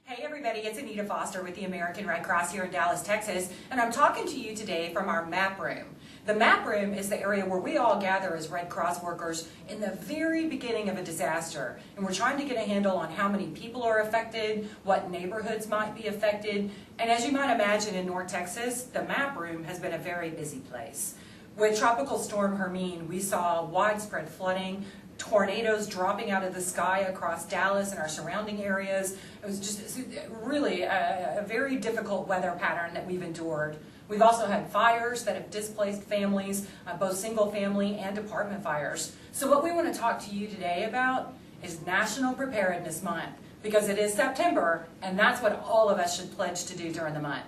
Hey everybody, it's Anita Foster with the American Red Cross here in Dallas, Texas, and I'm talking to you today from our map room. The map room is the area where we all gather as Red Cross workers in the very beginning of a disaster, and we're trying to get a handle on how many people are affected, what neighborhoods might be affected, and as you might imagine in North Texas, the map room has been a very busy place. With Tropical Storm Hermine, we saw widespread flooding, tornadoes dropping out of the sky across Dallas and our surrounding areas. It was just really a very difficult weather pattern that we've endured. We've also had fires that have displaced families, both single family and apartment fires. So what we want to talk to you today about is National Preparedness Month, because it is September and that's what all of us should pledge to do during the month.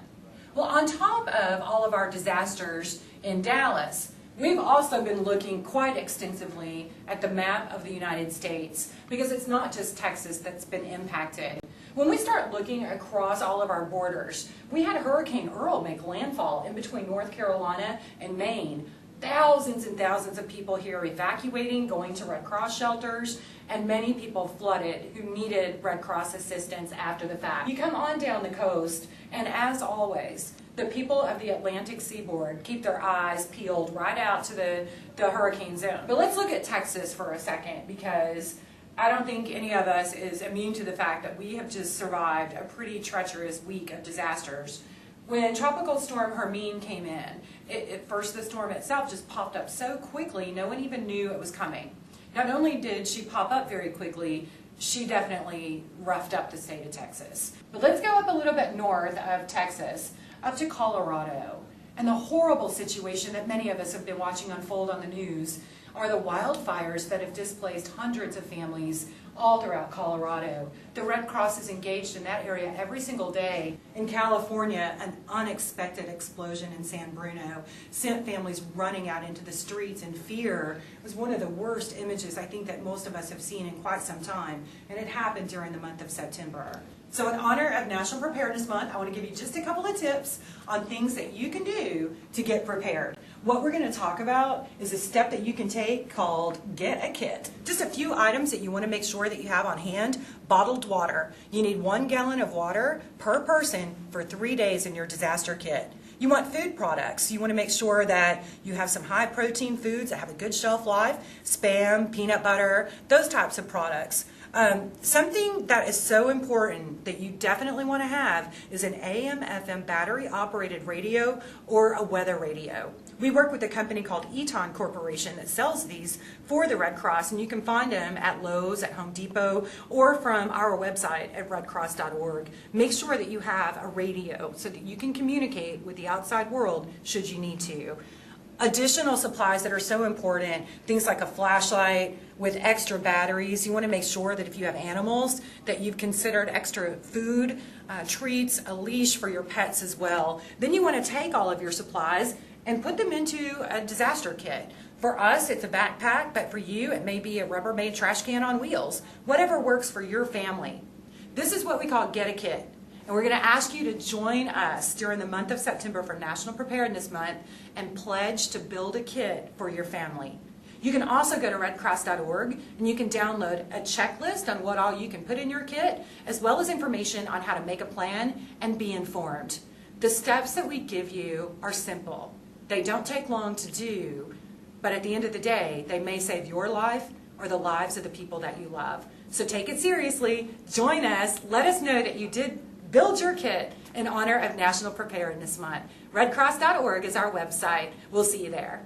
Well, on top of all of our disasters in Dallas, we've also been looking quite extensively at the map of the United States, because it's not just Texas that's been impacted. When we start looking across all of our borders, we had Hurricane Earl make landfall in between North Carolina and Maine. Thousands and thousands of people here evacuating, going to Red Cross shelters, and many people flooded who needed Red Cross assistance after the fact. You come on down the coast, and as always, the people of the Atlantic seaboard keep their eyes peeled right out to the hurricane zone. But let's look at Texas for a second, because I don't think any of us is immune to the fact that we have just survived a pretty treacherous week of disasters. When Tropical Storm Hermine came in, at first the storm itself just popped up so quickly, no one even knew it was coming. Not only did she pop up very quickly, she definitely roughed up the state of Texas. But let's go up a little bit north of Texas, up to Colorado. And the horrible situation that many of us have been watching unfold on the news are the wildfires that have displaced hundreds of families all throughout Colorado. The Red Cross is engaged in that area every single day. In California, an unexpected explosion in San Bruno sent families running out into the streets in fear. It was one of the worst images I think that most of us have seen in quite some time, and it happened during the month of September. So in honor of National Preparedness Month, I want to give you just a couple of tips on things that you can do to get prepared. What we're going to talk about is a step that you can take called Get a Kit. Just a few items that you want to make sure that you have on hand. Bottled water. You need 1 gallon of water per person for 3 days in your disaster kit. You want food products. You want to make sure that you have some high protein foods that have a good shelf life, Spam, peanut butter, those types of products. Something that is so important that you definitely want to have is an AM/FM battery operated radio or a weather radio. We work with a company called Eton Corporation that sells these for the Red Cross, and you can find them at Lowe's, at Home Depot, or from our website at redcross.org. Make sure that you have a radio so that you can communicate with the outside world should you need to. Additional supplies that are so important, things like a flashlight with extra batteries. You want to make sure that if you have animals, that you've considered extra food, treats, a leash for your pets as well. Then you want to take all of your supplies and put them into a disaster kit. For us, it's a backpack, but for you, it may be a Rubbermaid trash can on wheels. Whatever works for your family. This is what we call Get a Kit. And we're going to ask you to join us during the month of September for National Preparedness Month and pledge to build a kit for your family. You can also go to redcross.org and you can download a checklist on what all you can put in your kit, as well as information on how to make a plan and be informed. The steps that we give you are simple. They don't take long to do, but at the end of the day, they may save your life or the lives of the people that you love. So take it seriously, join us, let us know that you did build your kit in honor of National Preparedness Month. Redcross.org is our website. We'll see you there.